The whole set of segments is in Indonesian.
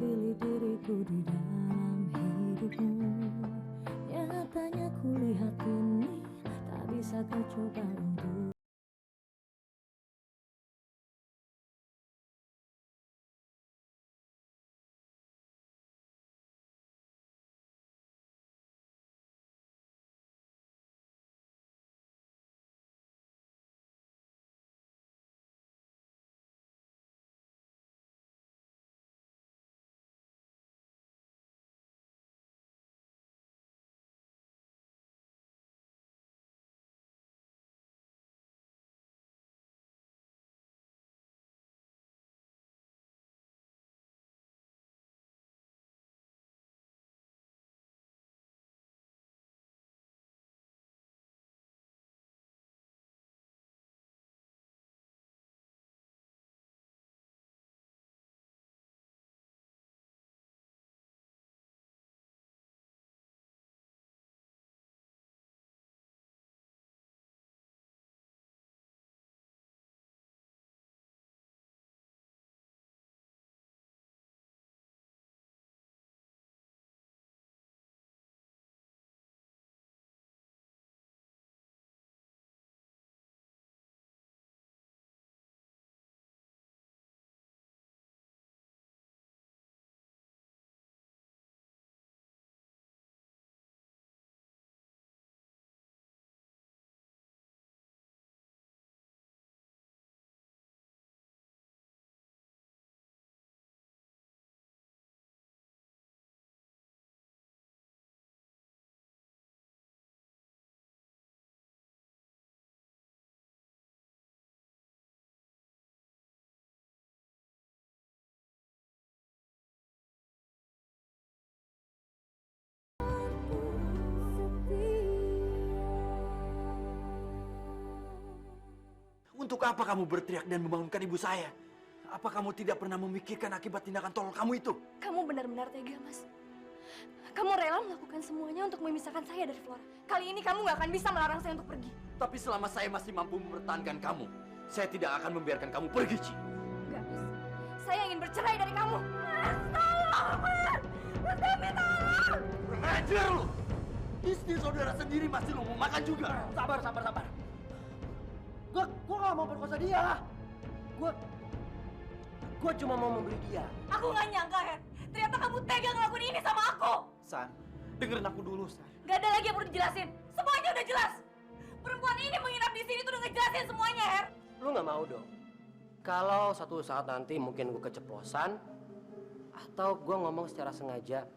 pilih diriku di dalam hidupmu. Nyatanya kulihat ini tak bisa kau coba untuk. Untuk apa kamu berteriak dan membangunkan ibu saya? Apa kamu tidak pernah memikirkan akibat tindakan tolol kamu itu? Kamu benar-benar tega, Mas. Kamu rela melakukan semuanya untuk memisahkan saya dari Flora. Kali ini kamu nggak akan bisa melarang saya untuk pergi. Tapi selama saya masih mampu mempertahankan kamu, saya tidak akan membiarkan kamu pergi, Ci. Enggak, Mas. Saya ingin bercerai dari kamu. Mas, tolong, Mas! Mas, Devi, tolong! Rajar lu! Istri saudara sendiri masih lu mau makan juga. Sabar. Gua nggak mau perkosa dia. Gua cuma mau membeli dia. Aku nggak nyangka, Her. Ternyata kamu tega ngelakuin ini sama aku. San, dengerin aku dulu, San. Gak ada lagi yang perlu dijelasin. Semuanya udah jelas. Perempuan ini menginap di sini tuh udah ngejelasin semuanya, Her. Lu nggak mau dong? Kalau satu saat nanti mungkin gua keceplosan, atau gua ngomong secara sengaja,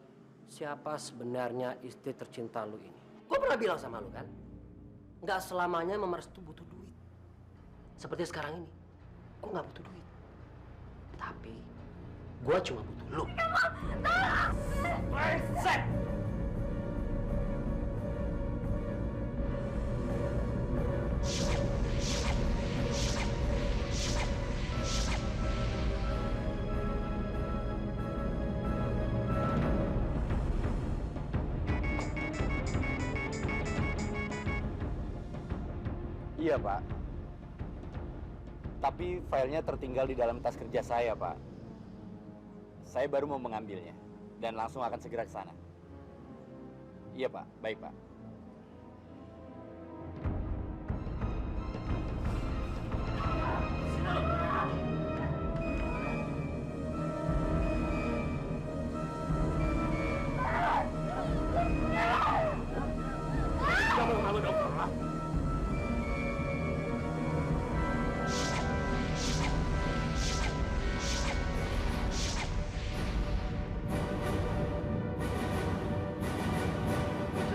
siapa sebenarnya istri tercinta lu ini? Gua pernah bilang sama lu kan, nggak selamanya memeras itu butuh duit. Seperti sekarang ini, gua nggak butuh duit, tapi gua cuma butuh lu. Brengsek! Iya, Pak. Tapi filenya tertinggal di dalam tas kerja saya, Pak. Saya baru mau mengambilnya dan langsung akan segera ke sana. Iya, Pak. Baik, Pak. Kamu malu dong, Flora?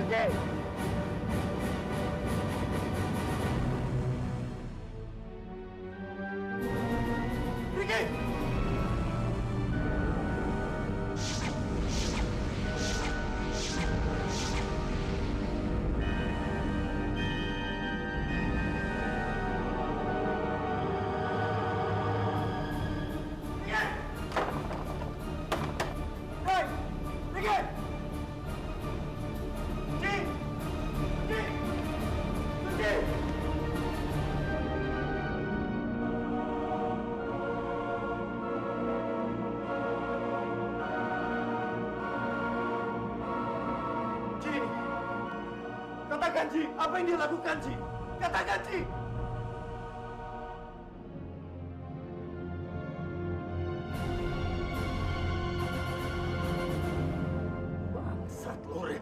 Okay. Katakan, Ji, apa yang dia lakukan, Ji? Katakan, Ji! Bangsat lo, Red.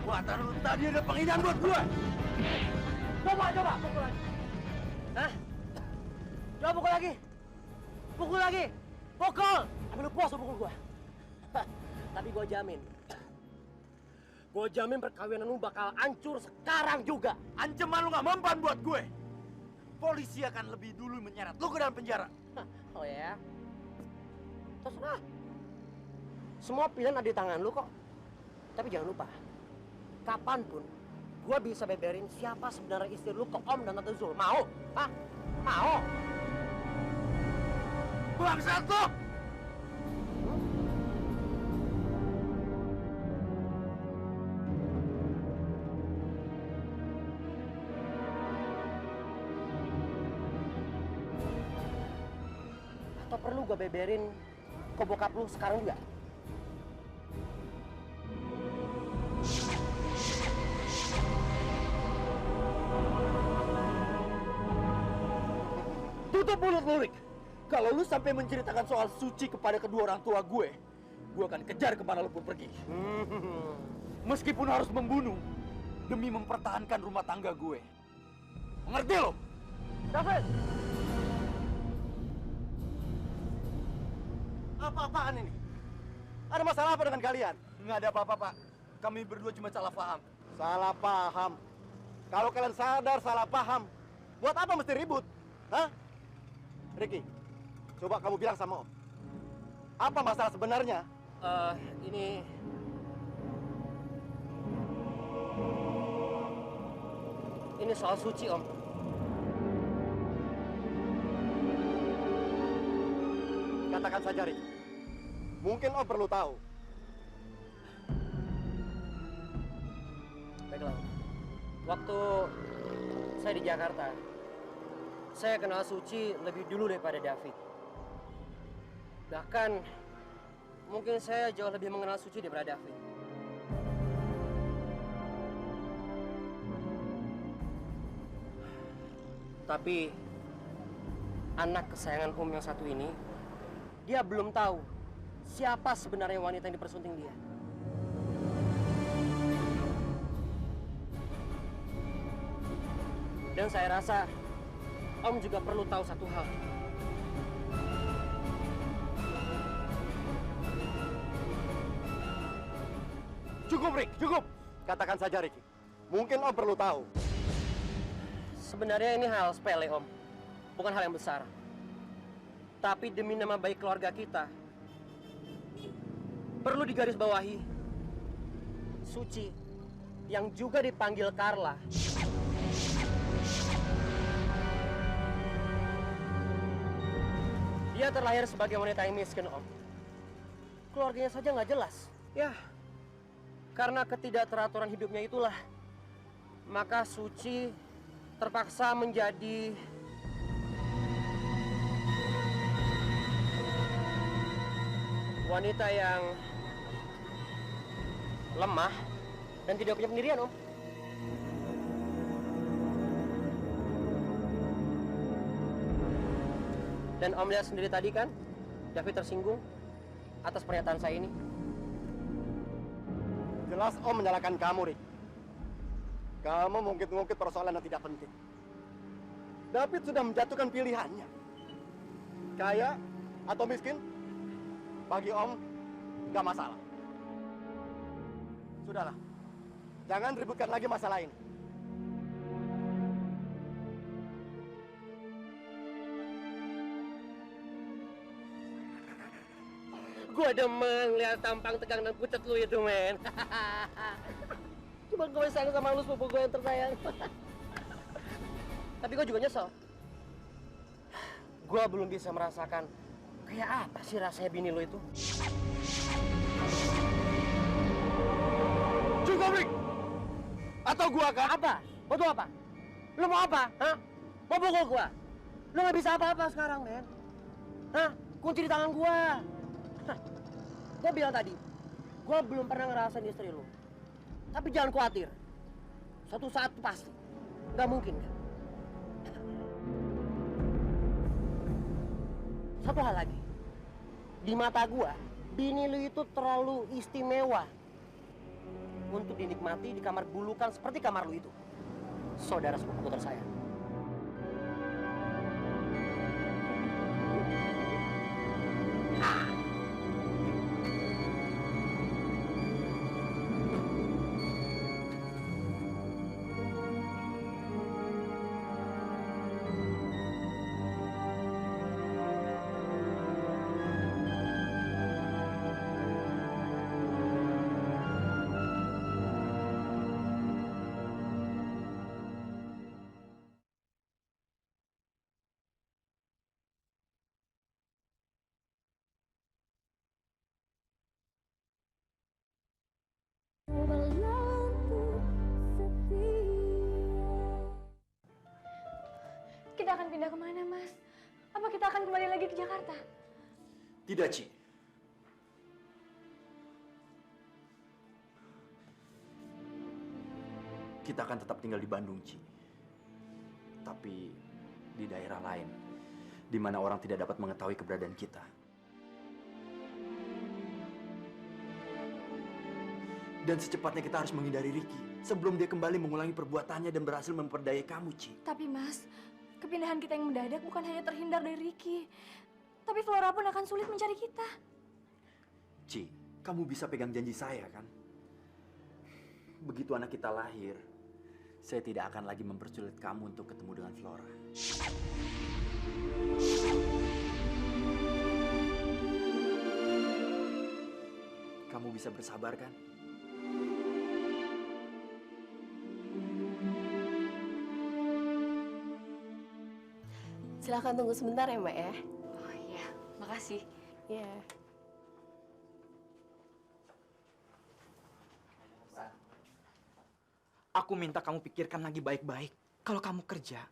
Buatan lu tadi ada penghinaan buat gua. Coba, pukul lagi. Hah? Coba pukul lagi. Pukul lagi. Pukul. Tapi lu puas lu pukul gua. Tapi gua jamin. Gua jamin perkawinan lu bakal hancur sekarang juga. Ancaman lu gak mempan buat gue. Polisi akan lebih dulu menyeret lu ke dalam penjara. Oh ya? Terserah. Semua pilihan ada di tangan lu kok. Tapi jangan lupa, kapanpun gua bisa beberin siapa sebenarnya istri lu ke Om dan Tante Zul. Mau? Hah? Mau? Bangsat lu! Atau perlu gua beberin ke bokap lu sekarang juga? Tutup mulut lu, Rick. Kalau lu sampai menceritakan soal Suci kepada kedua orang tua gue akan kejar kemana lu pun pergi. Meskipun harus membunuh demi mempertahankan rumah tangga gue. Mengerti lo? David! Apa-apaan ini? Ada masalah apa dengan kalian? Nggak ada apa-apa, Pak. Kami berdua cuma salah paham. Salah paham. Kalau kalian sadar salah paham, buat apa mesti ribut? Hah? Ricky, coba kamu bilang sama Om. Apa masalah sebenarnya? Ini... Ini soal Suci, Om. Katakan saja, Ricky. Mungkin Om perlu tahu. Baiklah, Om. Waktu saya di Jakarta, saya kenal Suci lebih dulu daripada David. Bahkan, mungkin saya jauh lebih mengenal Suci daripada David. Tapi, anak kesayangan Om yang satu ini, dia belum tahu siapa sebenarnya wanita yang dipersunting dia. Dan saya rasa Om juga perlu tahu satu hal. Cukup, Rick, cukup. Katakan saja, Ricky. Mungkin Om perlu tahu. Sebenarnya ini hal sepele, Om. Bukan hal yang besar. Tapi demi nama baik keluarga kita, perlu digarisbawahi. Suci, yang juga dipanggil Carla, dia terlahir sebagai wanita yang miskin, Om. Keluarganya saja nggak jelas. Ya, karena ketidakteraturan hidupnya itulah, maka Suci terpaksa menjadi wanita yang lemah dan tidak punya pendirian, Om. Dan Om lihat sendiri tadi kan, David tersinggung atas pernyataan saya ini. Jelas Om menyalahkan kamu, Rick. Kamu mengungkit-ungkit persoalan yang tidak penting. David sudah menjatuhkan pilihannya. Kaya atau miskin, bagi Om nggak masalah. Sudahlah, jangan ributkan lagi masalah ini. Gua demen lihat tampang tegang dan pucat lu itu, men. Cuma gue sayang sama lu, sepupu gue yang tersayang. Tapi gue juga nyesel. Gue belum bisa merasakan kayak apa sih rasanya bini lu itu. Cukup, Rick! Atau gua akan... Apa? Mau tuh apa? Lu mau apa? Hah? Mau pukul gua? Lu nggak bisa apa-apa sekarang, men. Hah? Kunci di tangan gua. Gua bilang tadi, gua belum pernah ngerasain istri lu. Tapi jangan khawatir. Suatu saat pasti. Nggak mungkin, kan? Satu hal lagi. Di mata gua, bini lu itu terlalu istimewa untuk dinikmati di kamar bulukan seperti kamar lu itu. Saudara sepupuku tersayang. Kita akan pindah kemana, Mas? Apa kita akan kembali lagi ke Jakarta? Tidak, Ci. Kita akan tetap tinggal di Bandung, Ci. Tapi di daerah lain, di mana orang tidak dapat mengetahui keberadaan kita. Dan secepatnya kita harus menghindari Ricky sebelum dia kembali mengulangi perbuatannya dan berhasil memperdayai kamu, Ci. Tapi, Mas, kepindahan kita yang mendadak bukan hanya terhindar dari Ricky, tapi Flora pun akan sulit mencari kita. Ci, kamu bisa pegang janji saya, kan? Begitu anak kita lahir, saya tidak akan lagi mempersulit kamu untuk ketemu dengan Flora. Kamu bisa bersabar, kan? Silakan tunggu sebentar ya, Mbak ya. Oh iya, makasih. Iya. Aku minta kamu pikirkan lagi baik-baik. Kalau kamu kerja,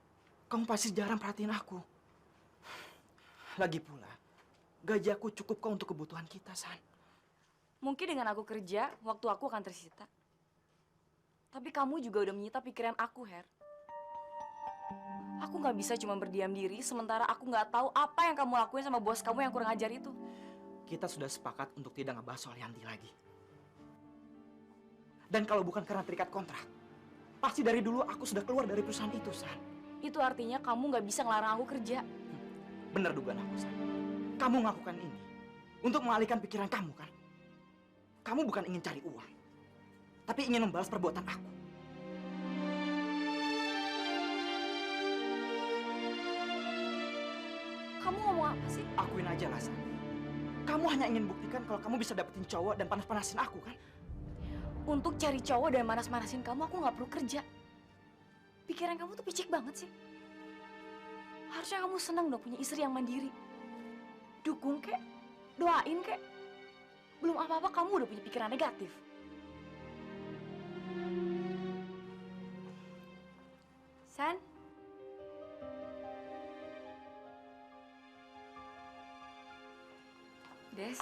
kamu pasti jarang perhatiin aku. Lagi pula, gaji aku cukup kok untuk kebutuhan kita, San. Mungkin dengan aku kerja, waktu aku akan tersita. Tapi kamu juga udah menyita pikiran aku, Her. Aku nggak bisa cuma berdiam diri, sementara aku nggak tahu apa yang kamu lakuin sama bos kamu yang kurang ajar itu. Kita sudah sepakat untuk tidak ngebahas soal Yanti lagi. Dan kalau bukan karena terikat kontrak, pasti dari dulu aku sudah keluar dari perusahaan itu, San. Itu artinya kamu nggak bisa ngelarang aku kerja. Benar dugaan aku, San. Kamu melakukan ini untuk mengalihkan pikiran kamu, kan? Kamu bukan ingin cari uang, tapi ingin membalas perbuatan aku. Kamu ngomong apa sih? Akuin aja lah, San. Kamu hanya ingin buktikan kalau kamu bisa dapetin cowok dan panas-panasin aku, kan? Untuk cari cowok dan manas-manasin kamu, aku nggak perlu kerja. Pikiran kamu tuh picik banget sih. Harusnya kamu senang dong punya istri yang mandiri. Dukung kek, doain kek. Belum apa-apa kamu udah punya pikiran negatif. San? Des,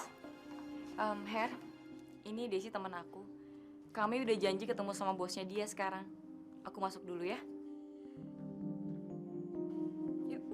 Her, ini Desi teman aku. Kami udah janji ketemu sama bosnya dia sekarang. Aku masuk dulu ya. Yuk.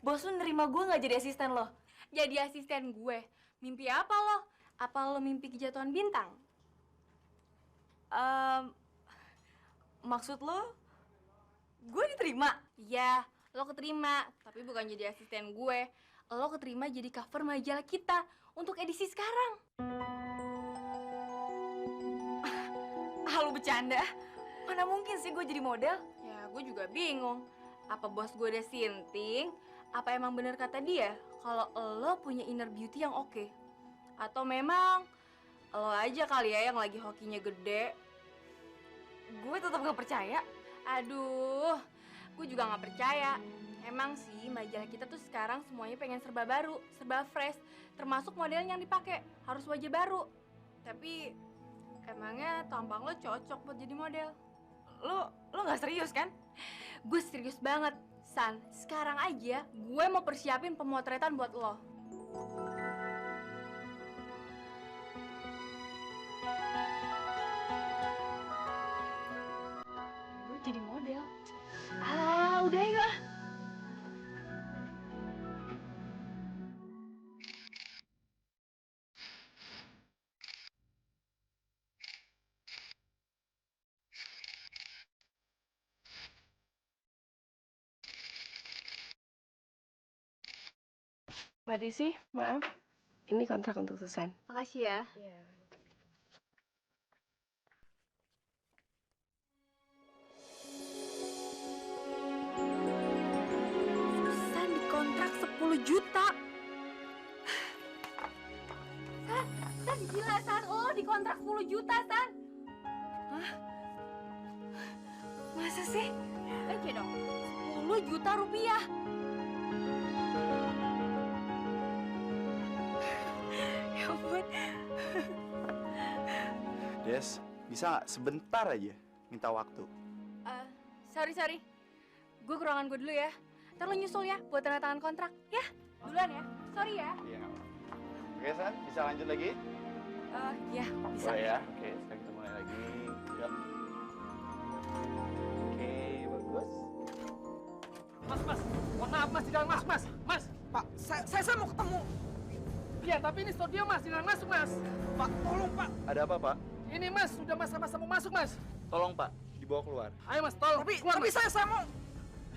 bos lu nerima gue nggak jadi asisten lo. Jadi asisten gue. Mimpi apa lo? Apa lo mimpi kejatuhan bintang? Maksud lo, gue diterima? Iya, lo keterima, tapi bukan jadi asisten gue. Lo keterima jadi cover majalah kita untuk edisi sekarang. Lu bercanda? Mana mungkin sih gue jadi model? Ya, gue juga bingung. Apa bos gue udah sinting? Apa emang bener kata dia kalau lo punya inner beauty yang oke? Atau memang lo aja kali ya yang lagi hokinya gede? Gue tetap gak percaya. Aduh, gue juga nggak percaya. Emang sih majalah kita tuh sekarang semuanya pengen serba baru, serba fresh, termasuk modelnya yang dipakai harus wajah baru. Tapi emangnya tampang lo cocok buat jadi model? Lo nggak serius kan? Gue serius banget, San. Sekarang aja gue mau persiapin pemotretan buat lo. Gue jadi model. Udah ya. Mbak Desi, maaf. Ini kontrak untuk Susan. Makasih ya. Susan dikontrak 10 juta. San, gila San, lo dikontrak 10 juta San. Hah? Masa sih? Oke dong. 10 juta rupiah. Ya ampun. Des, bisa nggak sebentar aja minta waktu? Sorry. Gue ke ruangan gue dulu ya. Ntar lo nyusul ya buat tanda tangan kontrak. Ya, duluan ya. Sorry ya. Iya, nggak apa-apa. Oke, San, bisa lanjut lagi? Ya, bisa. Boleh ya? Oke, sekarang kita mulai lagi. Yuk. Oke, bagus. Mas, mohon maaf mas, jangan mas. Pak, saya mau ketemu. Iya, tapi ini studio mas, jangan masuk mas. Pak, tolong Pak. Ada apa, Pak? Ini mas, sudah masa-masa mau masuk mas. Tolong, Pak, dibawa keluar. Ayo mas, tolong. Keluar, Tapi mas. saya mau.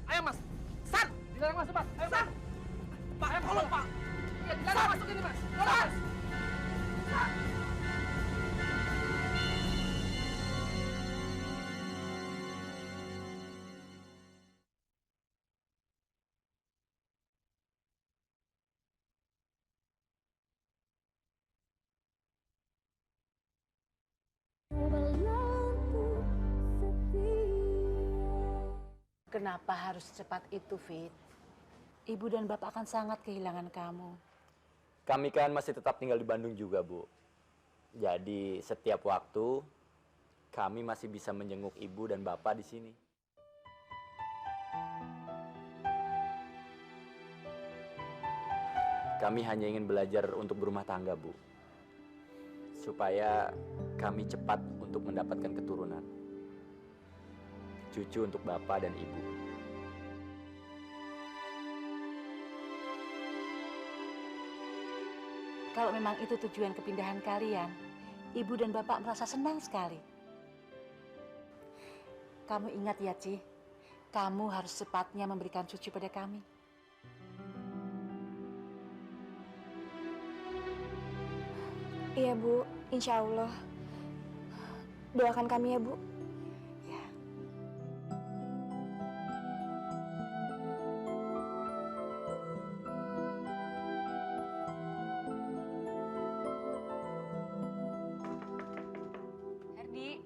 Ayo mas. San, Dilarang masuk mas. Ayo mas. Pak, Ayo, tolong Pak. Iya, dilarang masuk ini mas. Tolong mas. Kenapa harus secepat itu, Fit? Ibu dan Bapak akan sangat kehilangan kamu. Kami kan masih tetap tinggal di Bandung juga, Bu. Jadi setiap waktu kami masih bisa menjenguk Ibu dan Bapak di sini. Kami hanya ingin belajar untuk berumah tangga, Bu. Supaya kami cepat untuk mendapatkan keturunan. Cucu untuk Bapak dan Ibu. Kalau memang itu tujuan kepindahan kalian, Ibu dan Bapak merasa senang sekali. Kamu ingat ya, Ci, kamu harus cepatnya memberikan cucu pada kami. Iya, Bu. Insya Allah. Doakan kami ya, Bu. Ya. Herdi.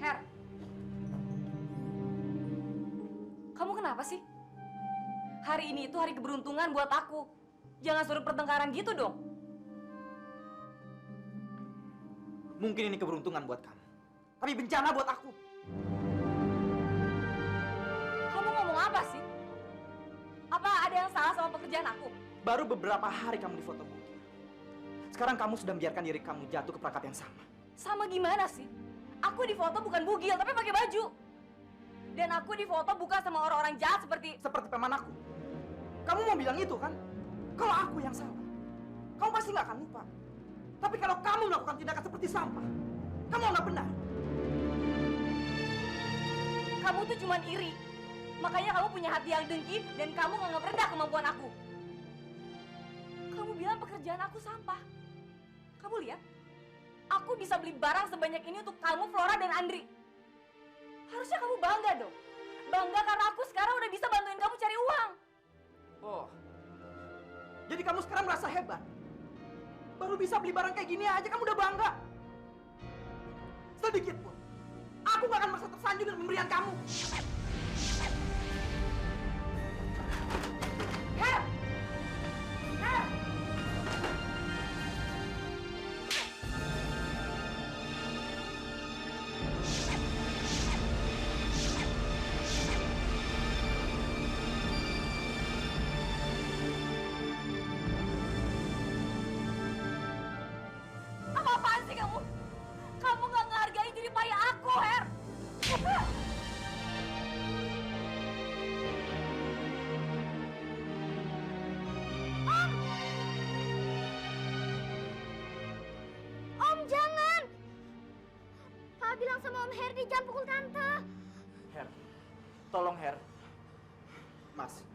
Her. Kamu kenapa sih? Hari ini itu hari keberuntungan buat aku. Jangan suruh pertengkaran gitu dong. Mungkin ini keberuntungan buat kamu. Tapi bencana buat aku. Kamu ngomong apa sih? Apa ada yang salah sama pekerjaan aku? Baru beberapa hari kamu difoto bugil. Sekarang kamu sudah membiarkan diri kamu jatuh ke perangkap yang sama. Sama gimana sih? Aku difoto bukan bugil, tapi pakai baju. Dan aku difoto bukan sama orang-orang jahat seperti paman aku. Kamu mau bilang itu kan? Kalau aku yang salah, kamu pasti nggak akan lupa. Tapi kalau kamu melakukan tindakan seperti sampah, kamu nggak benar. kamu tuh cuma iri. Makanya kamu punya hati yang dengki dan kamu nganggap rendah kemampuan aku. Kamu bilang pekerjaan aku sampah. Kamu lihat, aku bisa beli barang sebanyak ini untuk kamu, Flora dan Andri. Harusnya kamu bangga dong. Bangga karena aku sekarang udah bisa bantuin kamu cari uang. Oh, jadi kamu sekarang merasa hebat? Baru bisa beli barang kayak gini aja kamu udah bangga? Sedikit pun, aku gak akan merasa tersanjung dengan pemberian kamu. Her! Her! Apa-apaan sih kamu? Kamu gak ngehargain diri payah aku, Her. Om, jangan! Pak bilang sama Om Herdi jangan pukul Tante. Her, tolong Her. Mas,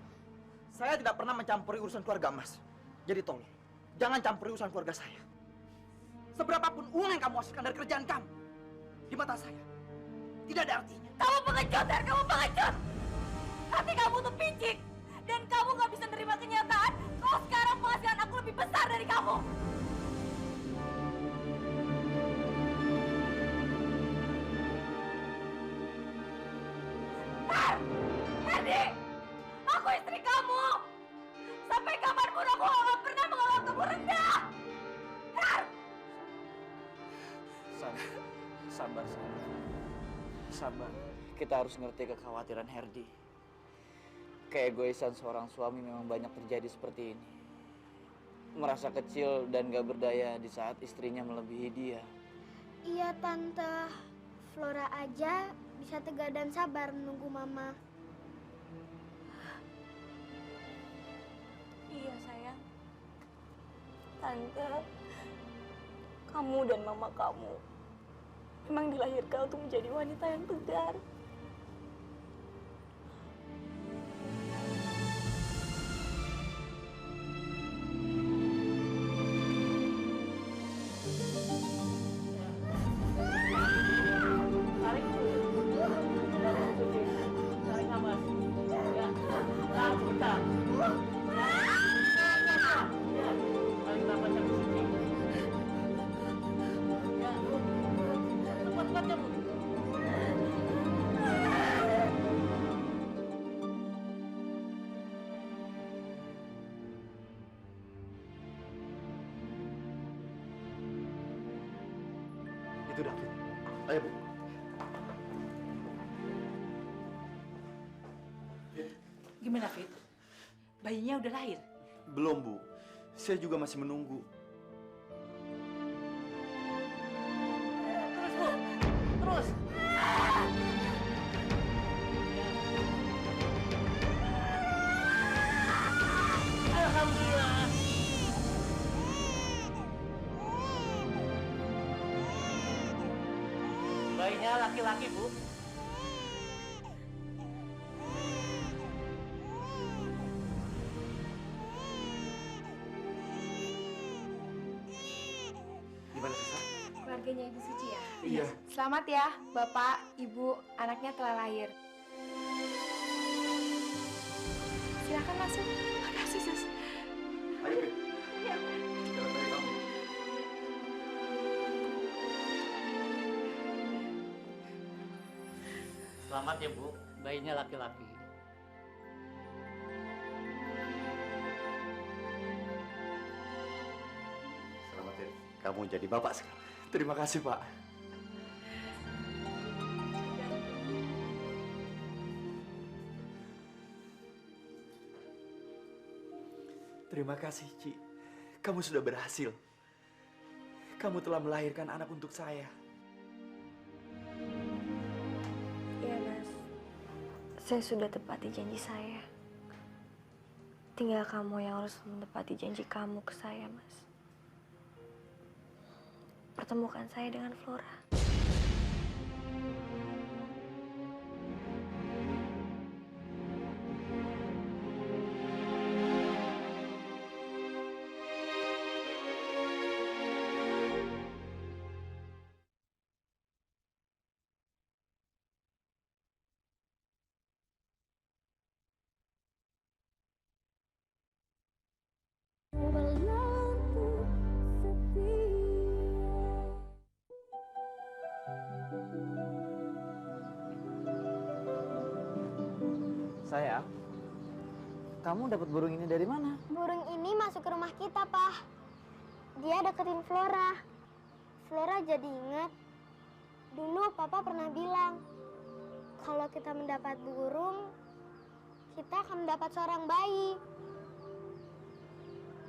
saya tidak pernah mencampuri urusan keluarga Mas. Jadi tolong, jangan campuri urusan keluarga saya. Seberapapun uang yang kamu hasilkan dari kerjaan kamu, di mata saya, tidak ada artinya. Kamu pengecut, Her. Kamu pengecut. Hati kamu tuh picik. Dan kamu gak bisa nerima kenyataan kalau sekarang penghasilan aku lebih besar dari kamu. Her! Herdi! Aku istri kamu! Sampai kapanpun aku gak pernah menganggap kamu rendah! Her! Sabar. Sabar. Kita harus ngerti kekhawatiran Herdi. Keegoisan seorang suami memang banyak terjadi seperti ini. Merasa kecil dan gak berdaya di saat istrinya melebihi dia. Iya, Tante. Flora aja bisa tegar dan sabar menunggu Mama. Iya, sayang. Tante, kamu dan mama kamu memang dilahirkan untuk menjadi wanita yang tegar. Itu David. Ayo, Bu. Gimana, Fit? Bayinya udah lahir? Belum, Bu. Saya juga masih menunggu. Terus, Bu. Terus. Alhamdulillah. Bayinya laki-laki, Bu. Gimana, Sisa? Keluarganya Ibu Suci ya? Iya. Selamat ya, Bapak, Ibu, anaknya telah lahir. Silakan masuk. Makasih, Sis. Ayo, Fit. Jalan dari kamu. Selamat ya, Bu. Bayinya laki-laki. Selamat ya. Kamu jadi bapak sekarang. Terima kasih, Pak. Terima kasih, Ci. Kamu sudah berhasil. Kamu telah melahirkan anak untuk saya. Iya, Mas. Saya sudah tepati janji saya. Tinggal kamu yang harus menepati janji kamu ke saya, Mas. Pertemukan saya dengan Flora. Sayang, kamu dapat burung ini dari mana? Burung ini masuk ke rumah kita, Pak. Dia deketin Flora. Flora jadi ingat. Dulu Papa pernah bilang, kalau kita mendapat burung, kita akan mendapat seorang bayi.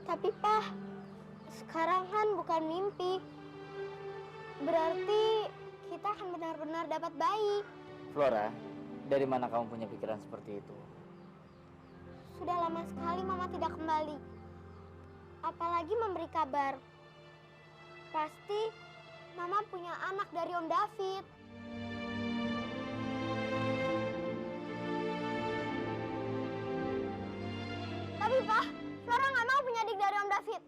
Tapi, Pak, sekarang kan bukan mimpi. Berarti kita akan benar-benar dapat bayi. Flora, dari mana kamu punya pikiran seperti itu? Sudah lama sekali Mama tidak kembali. Apalagi memberi kabar. Pasti Mama punya anak dari Om David. Tapi Pak, Flora nggak mau punya adik dari Om David.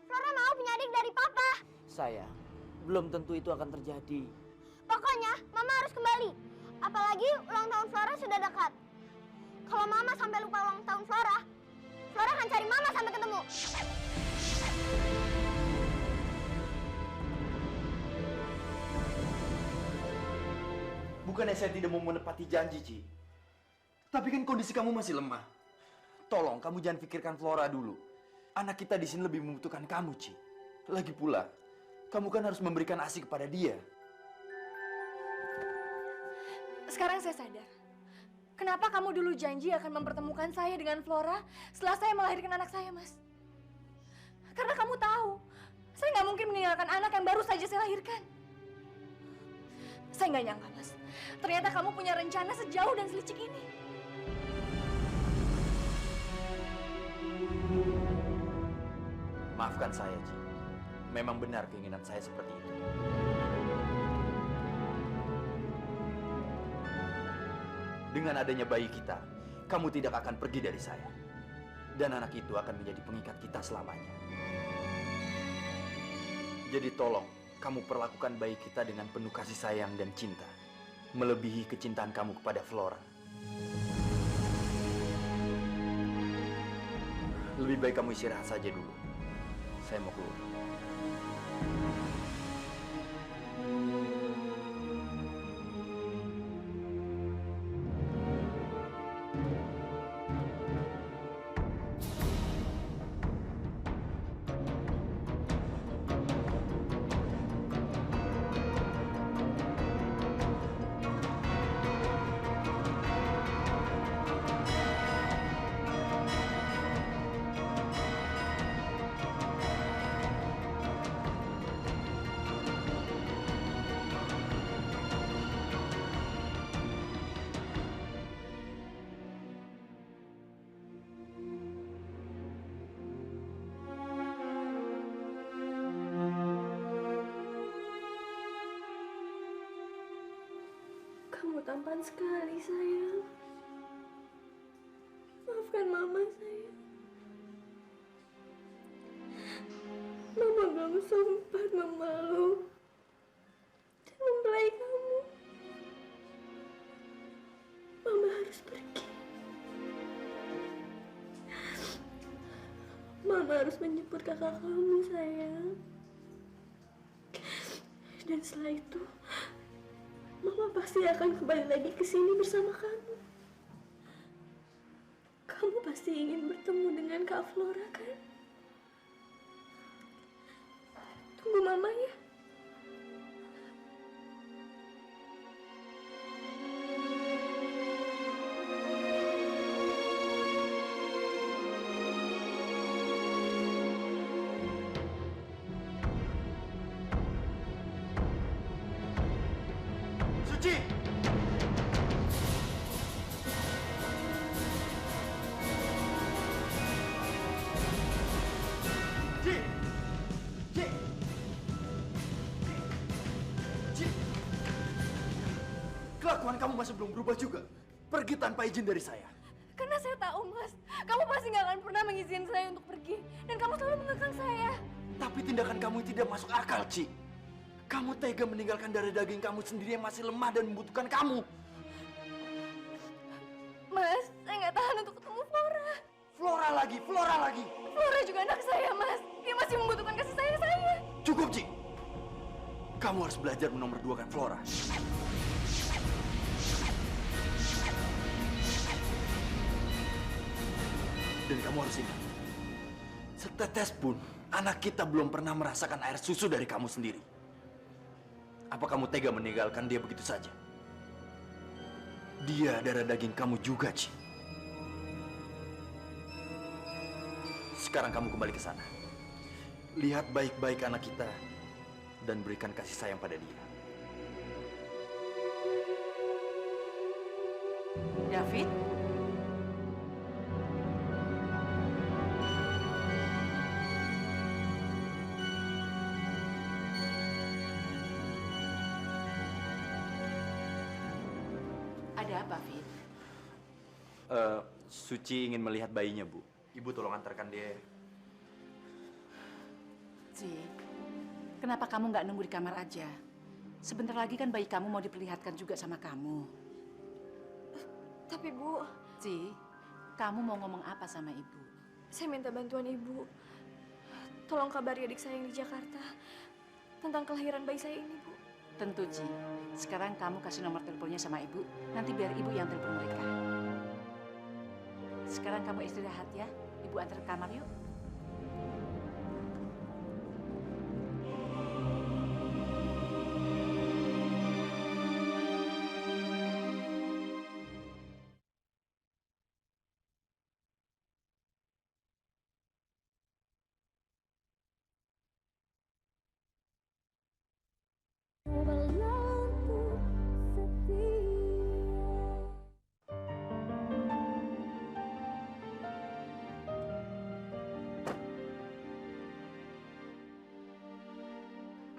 Flora mau punya adik dari Papa. Sayang, belum tentu itu akan terjadi. Pokoknya Mama harus kembali. Apalagi ulang tahun Flora sudah dekat. Kalau Mama sampai lupa ulang tahun Flora, Flora akan cari Mama sampai ketemu. Bukannya saya tidak mau menepati janji, Ci. Tapi kan kondisi kamu masih lemah. Tolong, kamu jangan pikirkan Flora dulu. Anak kita di sini lebih membutuhkan kamu, Ci. Lagi pula, kamu kan harus memberikan ASI kepada dia. Sekarang saya sadar. Kenapa kamu dulu janji akan mempertemukan saya dengan Flora setelah saya melahirkan anak saya, Mas? Karena kamu tahu, saya nggak mungkin meninggalkan anak yang baru saja saya lahirkan. Saya nggak nyangka, Mas. Ternyata kamu punya rencana sejauh dan selicik ini. Maafkan saya, Ci. Memang benar keinginan saya seperti itu. Dengan adanya bayi kita, kamu tidak akan pergi dari saya. Dan anak itu akan menjadi pengikat kita selamanya. Jadi tolong, kamu perlakukan bayi kita dengan penuh kasih sayang dan cinta. Melebihi kecintaan kamu kepada Flora. Lebih baik kamu istirahat saja dulu. Saya mau keluar. Kamu tampan sekali, sayang. Maafkan Mama, sayang. Mama belum sempat memeluk dan mempelai kamu. Mama harus pergi. Mama harus menjemput kakak kamu, sayang. Dan setelah itu, Mama pasti akan kembali lagi ke sini bersama kamu. Kamu pasti ingin bertemu dengan Kak Flora, kan? Tunggu Mama ya. kamu masih belum berubah juga. Pergi tanpa izin dari saya. Karena saya tahu, Mas, kamu pasti nggak akan pernah mengizinkan saya untuk pergi. Dan kamu selalu mengekang saya. Tapi tindakan kamu tidak masuk akal, Ci. Kamu tega meninggalkan darah daging kamu sendiri yang masih lemah dan membutuhkan kamu. Mas, saya nggak tahan untuk ketemu Flora. Flora lagi, Flora lagi. Flora juga anak saya, Mas. Dia masih membutuhkan kasih sayang saya. Cukup, Ci. Kamu harus belajar menomorduakan Flora. Dan kamu harus ingat, setetes pun anak kita belum pernah merasakan air susu dari kamu sendiri. Apa kamu tega meninggalkan dia begitu saja? Dia darah daging kamu juga, Ci. Sekarang kamu kembali ke sana. Lihat baik-baik anak kita dan berikan kasih sayang pada dia. David? Ada apa, Fit? Suci ingin melihat bayinya, Bu. Ibu tolong antarkan dia. Ci, kenapa kamu nggak nunggu di kamar aja? Sebentar lagi kan bayi kamu mau diperlihatkan juga sama kamu. Tapi, Bu... Ci, kamu mau ngomong apa sama ibu? Saya minta bantuan Ibu. Tolong kabari adik saya yang di Jakarta tentang kelahiran bayi saya ini, Bu. Tentu, Ci. Sekarang kamu kasih nomor teleponnya sama ibu. Nanti biar ibu yang telepon mereka. Sekarang kamu istirahat ya. Ibu antar ke kamar yuk.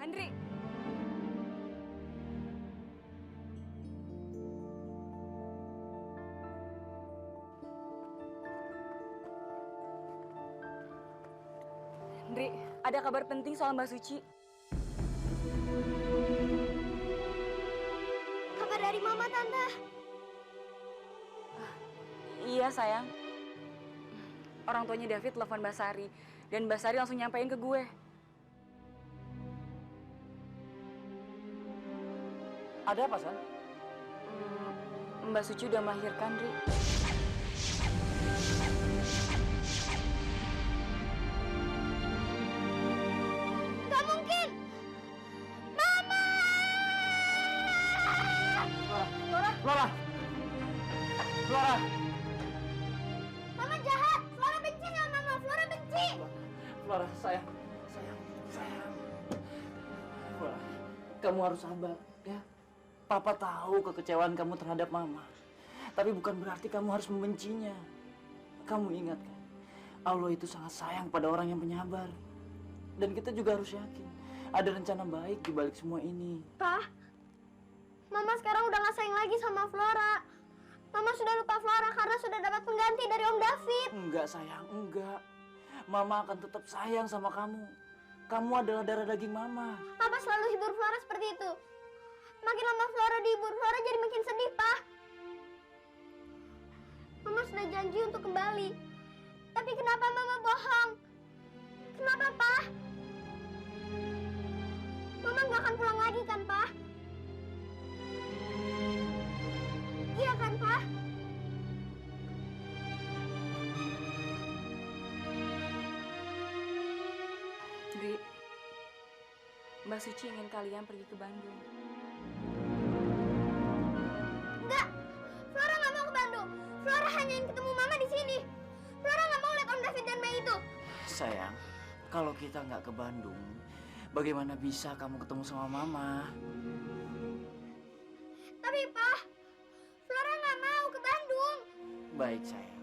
Andri. Andri, ada kabar penting soal Mbak Suci. Kabar dari Mama, Tante. Iya, sayang. Orang tuanya David telepon Mbak Sari. Dan Mbak Sari langsung nyampein ke gue. Ada apa, San? Mbak Suci udah melahirkan, Ri. Gak mungkin! Mama! Flora! Flora! Flora! Mama jahat! Flora benci sama Mama! Flora benci! Flora, sayang. Sayang. Flora, kamu harus sabar, ya. Papa tahu kekecewaan kamu terhadap Mama. Tapi bukan berarti kamu harus membencinya. Kamu ingat kan? Allah itu sangat sayang pada orang yang penyabar. Dan kita juga harus yakin ada rencana baik di balik semua ini. Pak, Mama sekarang udah gak sayang lagi sama Flora. Mama sudah lupa Flora karena sudah dapat pengganti dari Om David. Enggak, sayang, enggak. Mama akan tetap sayang sama kamu. Kamu adalah darah daging Mama. Papa selalu hibur Flora seperti itu. Makin lama Flora dihibur, Flora jadi makin sedih, Pak. Mama sudah janji untuk kembali. Tapi kenapa Mama bohong? Kenapa, Pak? Mama nggak akan pulang lagi kan, Pak? Iya kan, Pak? Dri, Mbak Suci ingin kalian pergi ke Bandung. Enggak, Flora nggak mau ke Bandung. Flora hanya ingin ketemu Mama di sini. Flora nggak mau lihat Om David dan Mei itu. Sayang, kalau kita nggak ke Bandung, bagaimana bisa kamu ketemu sama Mama? Tapi, Pak, Flora nggak mau ke Bandung. Baik, sayang.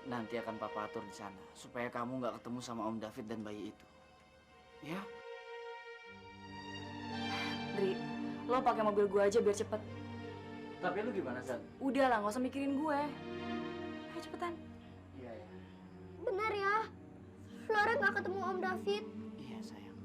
Nanti akan Papa atur di sana supaya kamu nggak ketemu sama Om David dan bayi itu. Ya? Dri, lo pakai mobil gue aja biar cepet. Tapi lu gimana, San? Udah lah, nggak usah mikirin gue. Ayo cepetan. Iya, ya. Benar ya? Flora nggak ketemu Om David. Iya, sayang.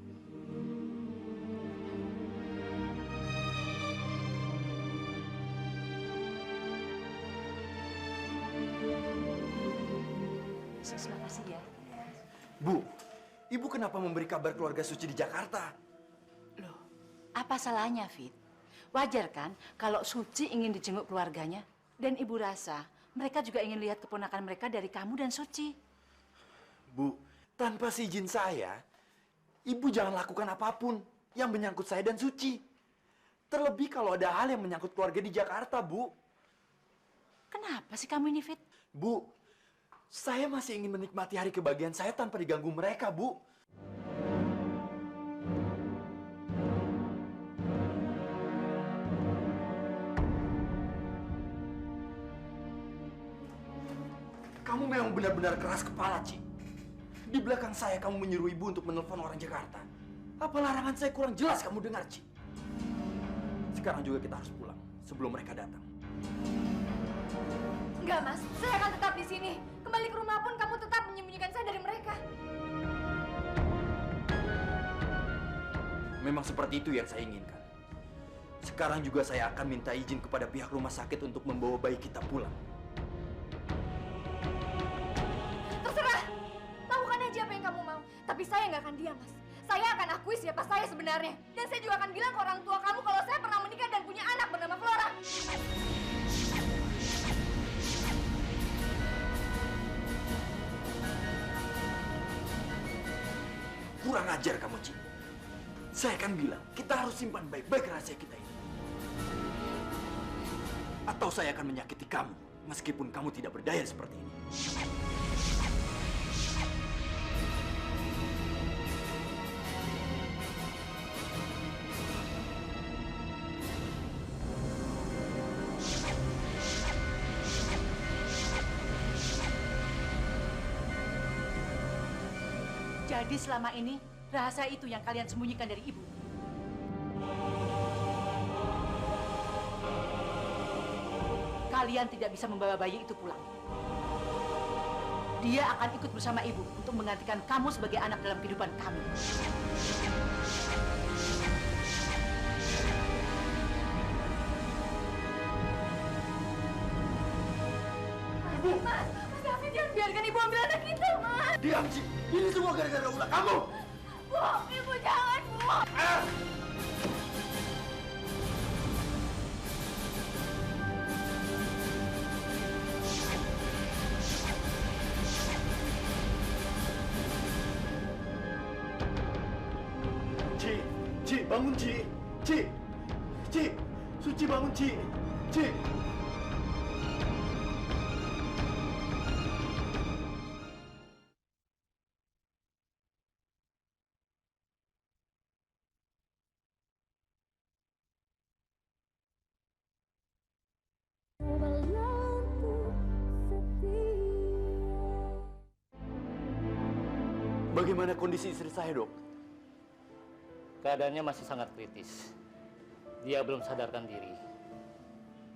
Terima kasih ya. Bu, Ibu kenapa memberi kabar keluarga Suci di Jakarta? Loh, apa salahnya, Fit? Wajar kan kalau Suci ingin dijenguk keluarganya? Dan Ibu rasa mereka juga ingin lihat keponakan mereka dari kamu dan Suci. Bu, tanpa seizin saya, Ibu jangan lakukan apapun yang menyangkut saya dan Suci. Terlebih kalau ada hal yang menyangkut keluarga di Jakarta, Bu. Kenapa sih kamu ini, Fit? Bu, saya masih ingin menikmati hari kebahagiaan saya tanpa diganggu mereka, Bu. Kamu memang benar-benar keras kepala, Ci. Di belakang saya kamu menyuruh Ibu untuk menelpon orang Jakarta. Apa larangan saya kurang jelas kamu dengar, Ci? Sekarang juga kita harus pulang sebelum mereka datang. Enggak, Mas. Saya akan tetap di sini. Kembali ke rumah pun kamu tetap menyembunyikan saya dari mereka. Memang seperti itu yang saya inginkan. Sekarang juga saya akan minta izin kepada pihak rumah sakit untuk membawa bayi kita pulang. Terserah. Lakukan aja apa yang kamu mau. Tapi saya nggak akan diam, Mas. Saya akan akui siapa saya sebenarnya. Dan saya juga akan bilang ke orang tua kamu kalau saya pernah menikah dan punya anak bernama Flora. Kurang ajar kamu, Ci. Saya akan bilang, kita harus simpan baik-baik rahasia kita ini. Atau saya akan menyakiti kamu, meskipun kamu tidak berdaya seperti ini. Jadi selama ini, rahasia itu yang kalian sembunyikan dari Ibu. Kalian tidak bisa membawa bayi itu pulang. Dia akan ikut bersama Ibu untuk menggantikan kamu sebagai anak dalam kehidupan kami. Mas David, jangan biarkan Ibu ambil anak kita, Mas. Diam, Ci. Ini semua gara-gara ulah kamu. Bu, Ibu jangan, Bu. Ci, bangun, Ci. Ci, Suci bangun, Ci. Ci. Bagaimana kondisi istri saya, Dok? Keadaannya masih sangat kritis. Dia belum sadarkan diri.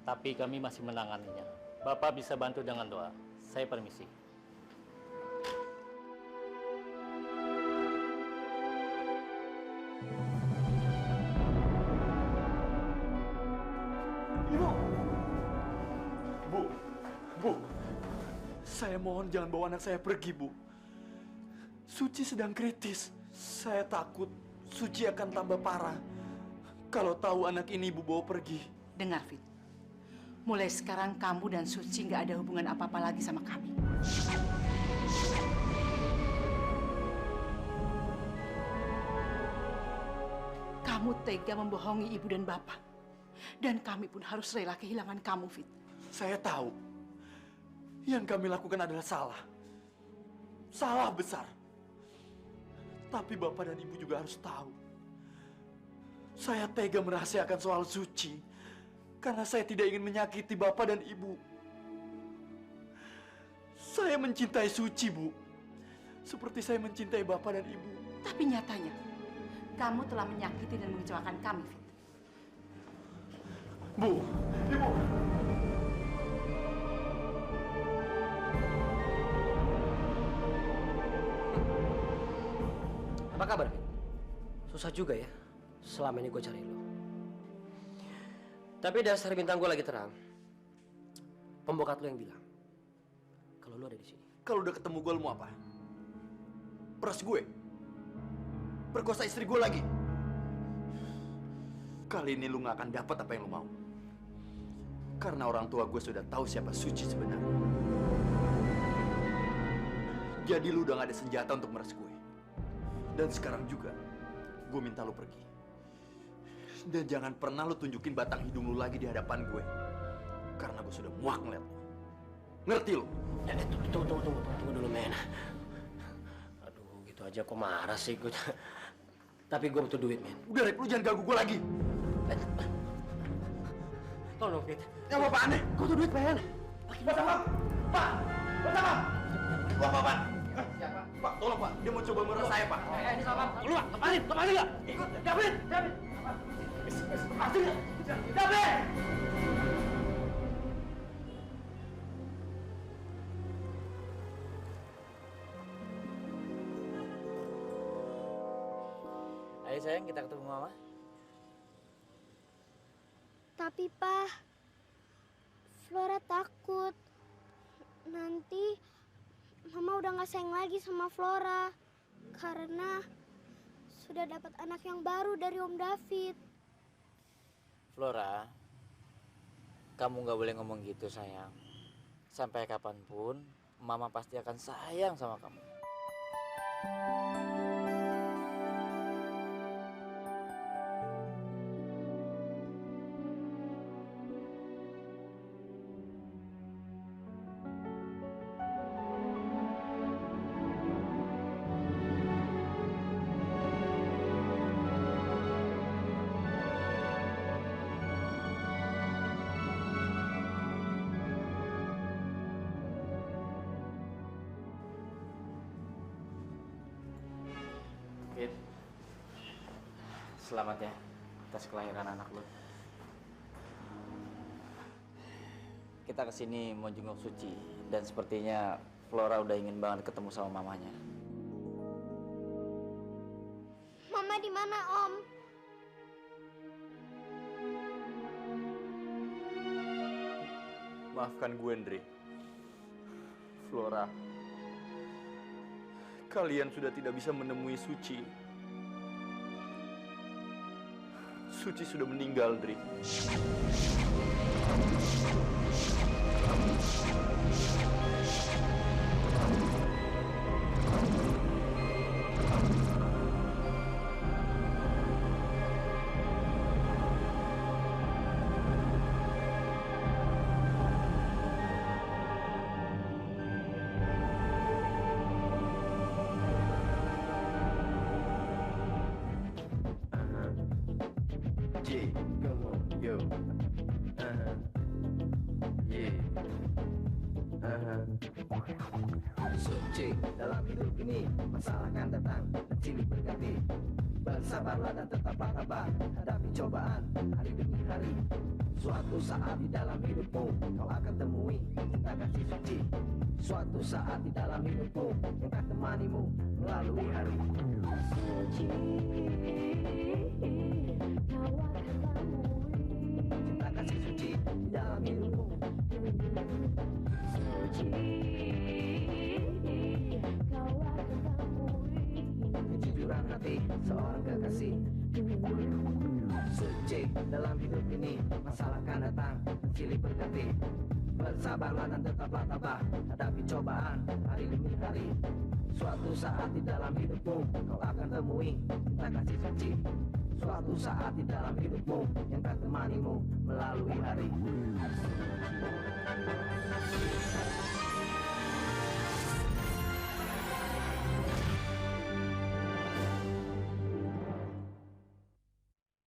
Tapi kami masih menanganinya. Bapak bisa bantu dengan doa. Saya permisi. Ibu! Bu, saya mohon jangan bawa anak saya pergi, Bu. Suci sedang kritis. Saya takut Suci akan tambah parah kalau tahu anak ini Ibu bawa pergi. Dengar, Fit. Mulai sekarang kamu dan Suci nggak ada hubungan apa-apa lagi sama kami. Kamu tega membohongi ibu dan bapak. Dan kami pun harus rela kehilangan kamu, Fit. Saya tahu yang kami lakukan adalah salah. Salah besar. Tapi Bapak dan Ibu juga harus tahu. Saya tega merahasiakan soal Suci karena saya tidak ingin menyakiti Bapak dan Ibu. Saya mencintai Suci, Bu. Seperti saya mencintai Bapak dan Ibu. Tapi nyatanya, kamu telah menyakiti dan mengecewakan kami, Fit. Bu, Ibu dirimu. Apa kabar, Fit? Susah juga ya, selama ini gue cari lo. Tapi dasar bintang gue lagi terang. Pembokat lo yang bilang, kalau lo ada di sini. Kalau udah ketemu gue, lo mau apa? Peras gue? Perkosa istri gue lagi? Kali ini lu gak akan dapat apa yang lu mau. Karena orang tua gue sudah tahu siapa Suci sebenarnya. Jadi lu udah gak ada senjata untuk meres gue. Dan sekarang juga, gue minta lu pergi. Dan jangan pernah lu tunjukin batang hidung lu lagi di hadapan gue. Karena gue sudah muak ngeliat lu. Ngerti lu? Tunggu dulu, men. Aduh, gitu aja kok marah sih gue. Tapi gue butuh duit, men. Udah, Rek, lu jangan ganggu gue lagi. Tolong, Fit. Ya apa aneh? Gue butuh duit, men. Pak, Pak! Pak! Siapa? Pak, tolong Pak. Dia mau coba meres saya, Pak. Ini sama Pak. Lu, lepasin nggak? Ikut. David! Lepasin nggak? David! Ayo sayang, kita ketemu Mama. Tapi Pak, Flora takut. Nanti Mama udah gak sayang lagi sama Flora. Karena sudah dapat anak yang baru dari Om David. Flora, kamu gak boleh ngomong gitu sayang. Sampai kapanpun, Mama pasti akan sayang sama kamu. Fit, selamat ya atas kelahiran anak lo. Kita kesini mau jenguk Suci dan sepertinya Flora udah ingin banget ketemu sama mamanya. Mama di mana, Om? Maafkan gue, Andre. Flora, kalian sudah tidak bisa menemui Suci. Suci sudah meninggal, Andre. J, come on, yo. Suci dalam hidup ini masalah kan datang dan silih berganti. Bersabarlah dan tetaplah tabah hadapi cobaan hari demi hari. Suatu saat di dalam hidupmu kau akan temui cinta kasih suci. Suatu saat di dalam hidupmu yang akan temanimu melalui hari. Suci, kau akan temui cinta kasih suci di dalam hidupmu. Suci, kau akan temui kejujuran hati seorang kekasih. Suci dalam hidup ini masalah kan datang dan silih berganti. Bersabarlah dan tetaplah tabah hadapi cobaan hari demi hari. Suatu saat di dalam hidupmu kau akan temui cinta kasih suci. Suatu saat di dalam hidupmu yang akan temanimu melalui hari.